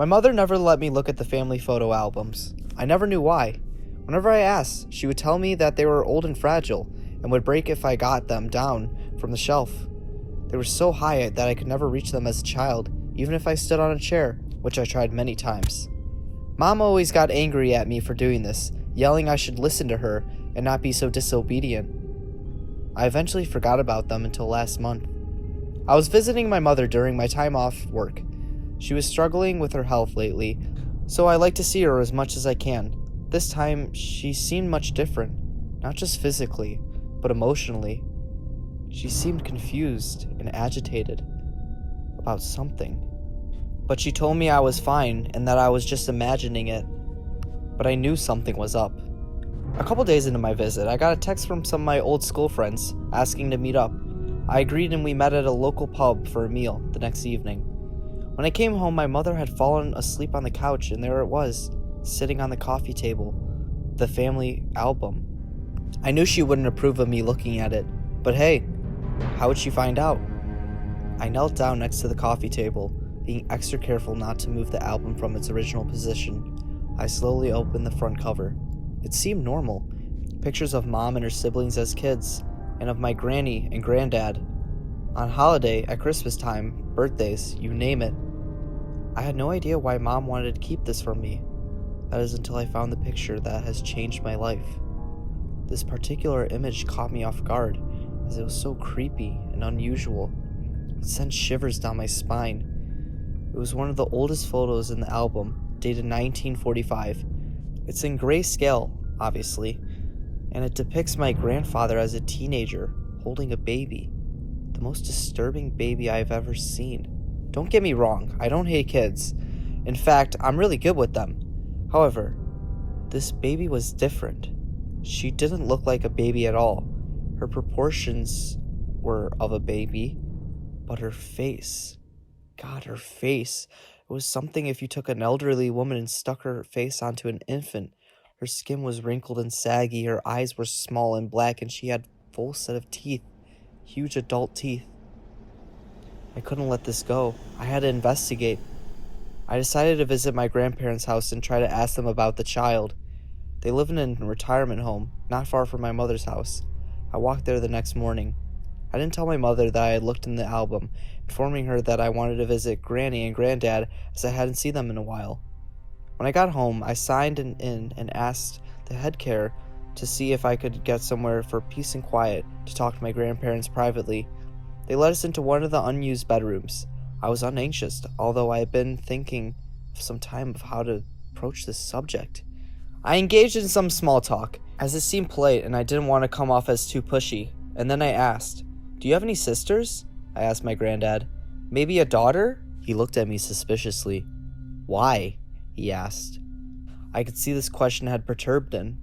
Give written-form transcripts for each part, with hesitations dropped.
My mother never let me look at the family photo albums. I never knew why. Whenever I asked, she would tell me that they were old and fragile and would break if I got them down from the shelf. They were so high that I could never reach them as a child, even if I stood on a chair, which I tried many times. Mom always got angry at me for doing this, yelling I should listen to her and not be so disobedient. I eventually forgot about them until last month. I was visiting my mother during my time off work. She was struggling with her health lately, so I like to see her as much as I can. This time, she seemed much different, not just physically, but emotionally. She seemed confused and agitated about something. But she told me I was fine and that I was just imagining it. But I knew something was up. A couple days into my visit, I got a text from some of my old school friends asking to meet up. I agreed and we met at a local pub for a meal the next evening. When I came home, my mother had fallen asleep on the couch, and there it was, sitting on the coffee table, the family album. I knew she wouldn't approve of me looking at it, but hey, how would she find out? I knelt down next to the coffee table, being extra careful not to move the album from its original position. I slowly opened the front cover. It seemed normal. Pictures of Mom and her siblings as kids, and of my granny and granddad. On holiday, at Christmas time, birthdays, you name it. I had no idea why Mom wanted to keep this from me. That is until I found the picture that has changed my life. This particular image caught me off guard, as it was so creepy and unusual. It sent shivers down my spine. It was one of the oldest photos in the album, dated 1945. It's in grayscale, obviously, and it depicts my grandfather as a teenager holding a baby. The most disturbing baby I've ever seen. Don't get me wrong, I don't hate kids. In fact, I'm really good with them. However, this baby was different. She didn't look like a baby at all. Her proportions were of a baby, but her face, God, her face. It was something if you took an elderly woman and stuck her face onto an infant. Her skin was wrinkled and saggy, her eyes were small and black, and she had a full set of teeth. Huge adult teeth. I couldn't let this go. I had to investigate. I decided to visit my grandparents' house and try to ask them about the child. They live in a retirement home, not far from my mother's house. I walked there the next morning. I didn't tell my mother that I had looked in the album, informing her that I wanted to visit Granny and Granddad as I hadn't seen them in a while. When I got home, I signed in and asked the head care to see if I could get somewhere for peace and quiet to talk to my grandparents privately. They let us into one of the unused bedrooms. I was unanxious, although I had been thinking for some time of how to approach this subject. I engaged in some small talk, as it seemed polite and I didn't want to come off as too pushy, and then I asked, "Do you have any sisters?" I asked my granddad. "Maybe a daughter?" He looked at me suspiciously. "Why?" he asked. I could see this question had perturbed him.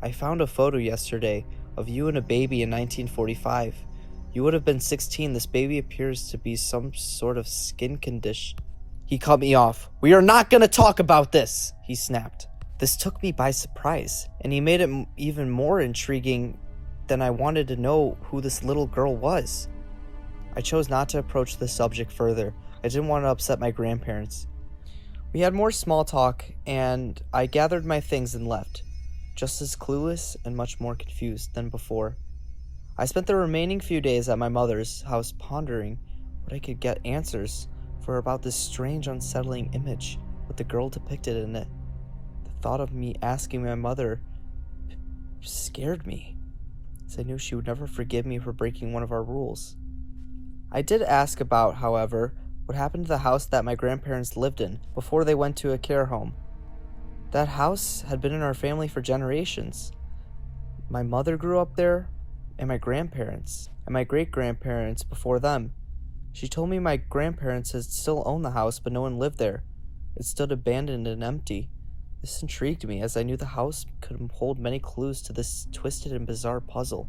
"I found a photo yesterday of you and a baby in 1945. You would have been 16. This baby appears to be some sort of skin condition." He cut me off. "We are not going to talk about this," he snapped. This took me by surprise, and he made it even more intriguing than I wanted to know who this little girl was. I chose not to approach the subject further. I didn't want to upset my grandparents. We had more small talk, and I gathered my things and left, just as clueless and much more confused than before. I spent the remaining few days at my mother's house pondering what I could get answers for about this strange, unsettling image with the girl depicted in it. The thought of me asking my mother scared me, as I knew she would never forgive me for breaking one of our rules. I did ask about, however, what happened to the house that my grandparents lived in before they went to a care home. That house had been in our family for generations. My mother grew up there, and my grandparents, and my great-grandparents before them. She told me my grandparents had still owned the house, but no one lived there. It stood abandoned and empty. This intrigued me, as I knew the house could hold many clues to this twisted and bizarre puzzle.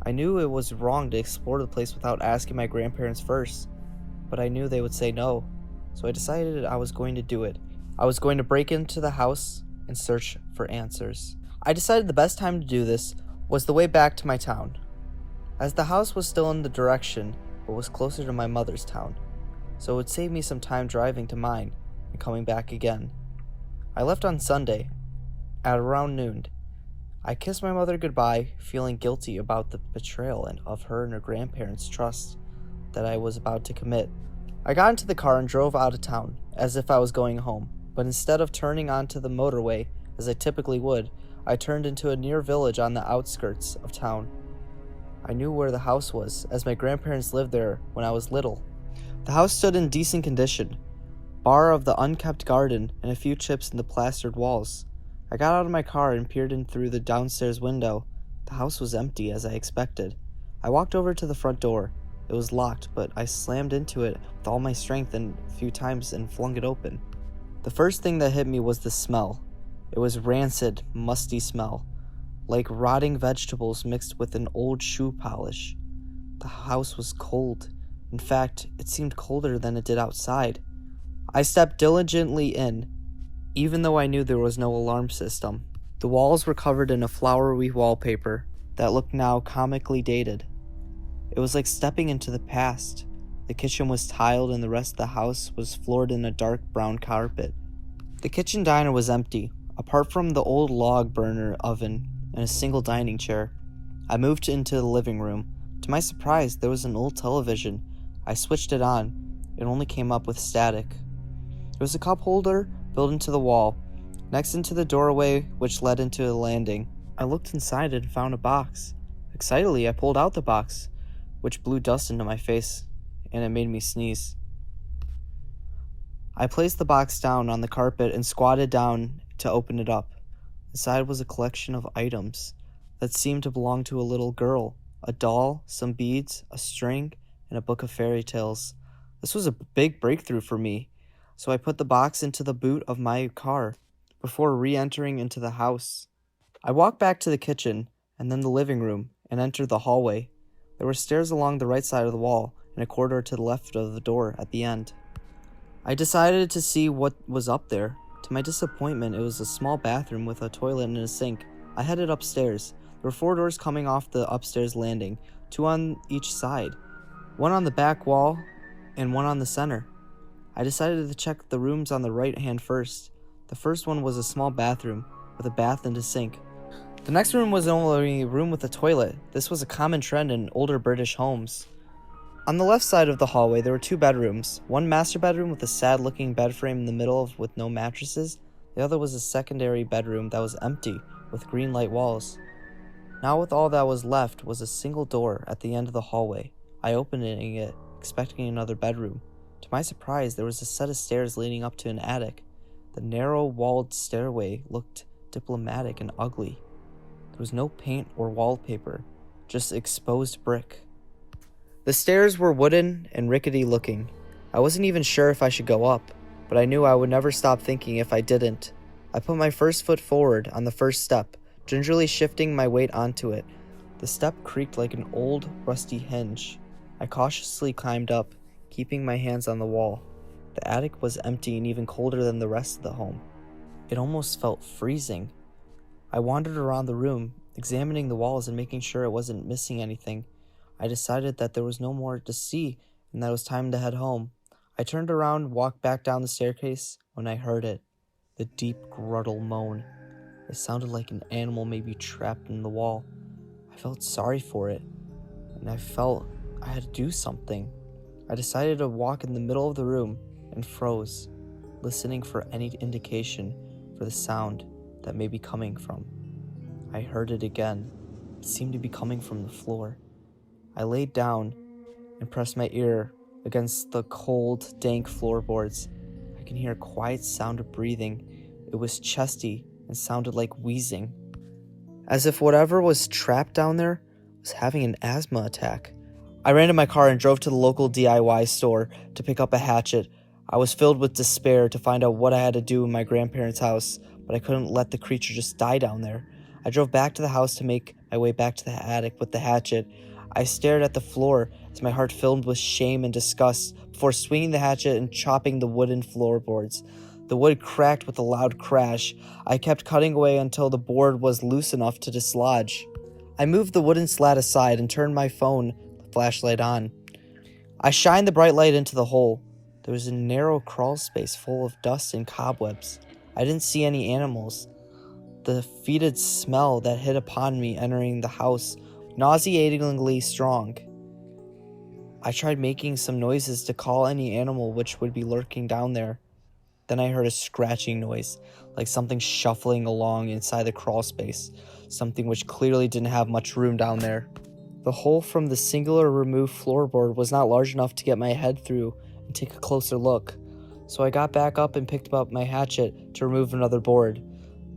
I knew it was wrong to explore the place without asking my grandparents first, but I knew they would say no, so I decided I was going to do it. I was going to break into the house and search for answers. I decided the best time to do this was the way back to my town, as the house was still in the direction but was closer to my mother's town, so it would save me some time driving to mine. and coming back again. I left on Sunday at around noon. I kissed my mother goodbye, feeling guilty about the betrayal of her and her grandparents' trust that I was about to commit. I got into the car and drove out of town, as if I was going home, but instead of turning onto the motorway, as I typically would, I turned into a near village on the outskirts of town. I knew where the house was, as my grandparents lived there when I was little. The house stood in decent condition, bar of the unkept garden and a few chips in the plastered walls. I got out of my car and peered in through the downstairs window. The house was empty, as I expected. I walked over to the front door. It was locked, but I slammed into it with all my strength a few times and flung it open. The first thing that hit me was the smell. It was rancid, musty smell, like rotting vegetables mixed with an old shoe polish. The house was cold. In fact, it seemed colder than it did outside. I stepped diligently in, even though I knew there was no alarm system. The walls were covered in a flowery wallpaper that looked now comically dated. It was like stepping into the past. The kitchen was tiled and the rest of the house was floored in a dark brown carpet. The kitchen diner was empty, apart from the old log burner oven and a single dining chair. I moved into the living room. To my surprise, there was an old television. I switched it on. It only came up with static. There was a cup holder built into the wall, next into the doorway which led into a landing. I looked inside it and found a box. Excitedly, I pulled out the box, which blew dust into my face, and it made me sneeze. I placed the box down on the carpet and squatted down to open it up. Inside was a collection of items that seemed to belong to a little girl, a doll, some beads, a string, and a book of fairy tales. This was a big breakthrough for me, so I put the box into the boot of my car before re-entering into the house. I walked back to the kitchen and then the living room and entered the hallway. There were stairs along the right side of the wall and a corridor to the left of the door at the end. I decided to see what was up there. To my disappointment, it was a small bathroom with a toilet and a sink. I headed upstairs. There were 4 doors coming off the upstairs landing, 2 on each side, 1 on the back wall and 1 on the center. I decided to check the rooms on the right hand first. The first one was a small bathroom with a bath and a sink. The next room was only a room with a toilet. This was a common trend in older British homes. On the left side of the hallway, there were 2 bedrooms. One master bedroom with a sad-looking bed frame in the middle with no mattresses. The other was a secondary bedroom that was empty with green light walls. Now with all that was left was a single door at the end of the hallway. I opened it, expecting another bedroom. To my surprise, there was a set of stairs leading up to an attic. The narrow-walled stairway looked diplomatic and ugly. There was no paint or wallpaper, just exposed brick. The stairs were wooden and rickety looking. I wasn't even sure if I should go up, but I knew I would never stop thinking if I didn't. I put my first foot forward on the first step, gingerly shifting my weight onto it. The step creaked like an old, rusty hinge. I cautiously climbed up, keeping my hands on the wall. The attic was empty and even colder than the rest of the home. It almost felt freezing. I wandered around the room, examining the walls and making sure it wasn't missing anything. I decided that there was no more to see and that it was time to head home. I turned around and walked back down the staircase when I heard it. The deep gruntle moan. It sounded like an animal may be trapped in the wall. I felt sorry for it, and I felt I had to do something. I decided to walk in the middle of the room and froze, listening for any indication for the sound that may be coming from. I heard it again. It seemed to be coming from the floor. I laid down and pressed my ear against the cold, dank floorboards. I can hear a quiet sound of breathing. It was chesty and sounded like wheezing, as if whatever was trapped down there was having an asthma attack. I ran to my car and drove to the local DIY store to pick up a hatchet. I was filled with despair to find out what I had to do in my grandparents' house, but I couldn't let the creature just die down there. I drove back to the house to make my way back to the attic with the hatchet. I stared at the floor as my heart filled with shame and disgust before swinging the hatchet and chopping the wooden floorboards. The wood cracked with a loud crash. I kept cutting away until the board was loose enough to dislodge. I moved the wooden slat aside and turned my phone flashlight on. I shined the bright light into the hole. There was a narrow crawl space full of dust and cobwebs. I didn't see any animals. The fetid smell that hit upon me entering the house, nauseatingly strong. I tried making some noises to call any animal which would be lurking down there. Then I heard a scratching noise, like something shuffling along inside the crawl space, something which clearly didn't have much room down there. The hole from the singular removed floorboard was not large enough to get my head through and take a closer look, so I got back up and picked up my hatchet to remove another board.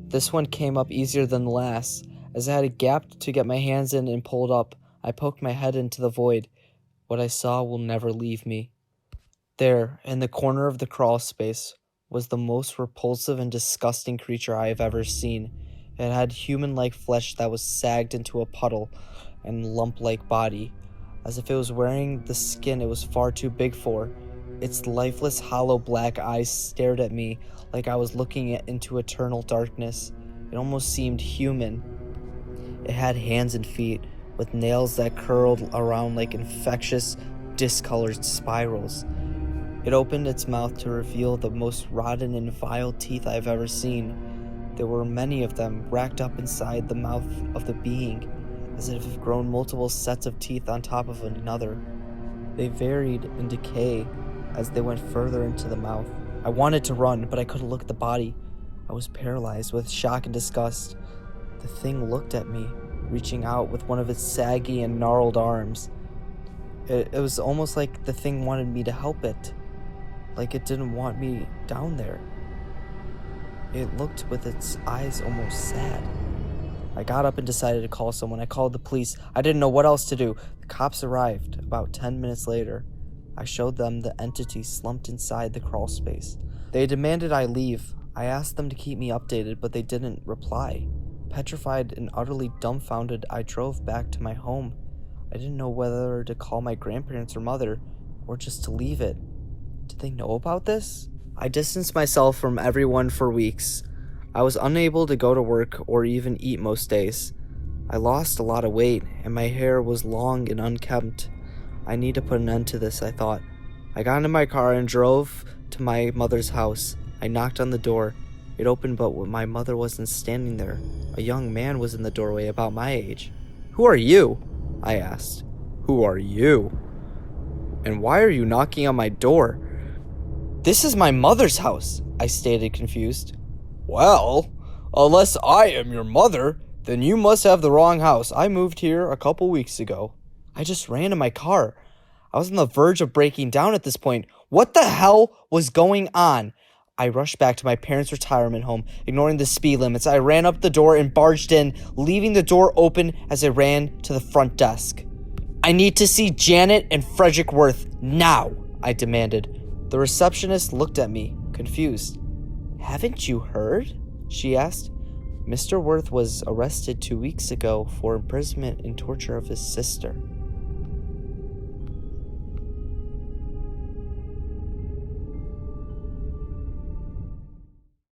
This one came up easier than the last. As I had a gap to get my hands in and pulled up, I poked my head into the void. What I saw will never leave me. There, in the corner of the crawl space, was the most repulsive and disgusting creature I have ever seen. It had human-like flesh that was sagged into a puddle and lump-like body, as if it was wearing the skin it was far too big for. Its lifeless, hollow black eyes stared at me like I was looking into eternal darkness. It almost seemed human. It had hands and feet, with nails that curled around like infectious, discolored spirals. It opened its mouth to reveal the most rotten and vile teeth I've ever seen. There were many of them racked up inside the mouth of the being, as if it had grown multiple sets of teeth on top of another. They varied in decay as they went further into the mouth. I wanted to run, but I couldn't look at the body. I was paralyzed with shock and disgust. The thing looked at me, reaching out with one of its saggy and gnarled arms. It was almost like the thing wanted me to help it, like it didn't want me down there. It looked with its eyes almost sad. I got up and decided to call someone. I called the police. I didn't know what else to do. The cops arrived about 10 minutes later. I showed them the entity slumped inside the crawl space. They demanded I leave. I asked them to keep me updated, but they didn't reply. Petrified and utterly dumbfounded, I drove back to my home. I didn't know whether to call my grandparents or mother, or just to leave it. Did they know about this? I distanced myself from everyone for weeks. I was unable to go to work or even eat most days. I lost a lot of weight, and my hair was long and unkempt. I need to put an end to this, I thought. I got into my car and drove to my mother's house. I knocked on the door. It opened, but my mother wasn't standing there. A young man was in the doorway about my age. "Who are you?" I asked. "Who are you? And why are you knocking on my door?" "This is my mother's house," I stated, confused. "Well, unless I am your mother, then you must have the wrong house. I moved here a couple weeks ago." I just ran to my car. I was on the verge of breaking down at this point. What the hell was going on? I rushed back to my parents' retirement home, ignoring the speed limits. I ran up the door and barged in, leaving the door open as I ran to the front desk. "I need to see Janet and Frederick Worth now," I demanded. The receptionist looked at me, confused. "Haven't you heard?" she asked. "Mr. Worth was arrested 2 weeks ago for imprisonment and torture of his sister."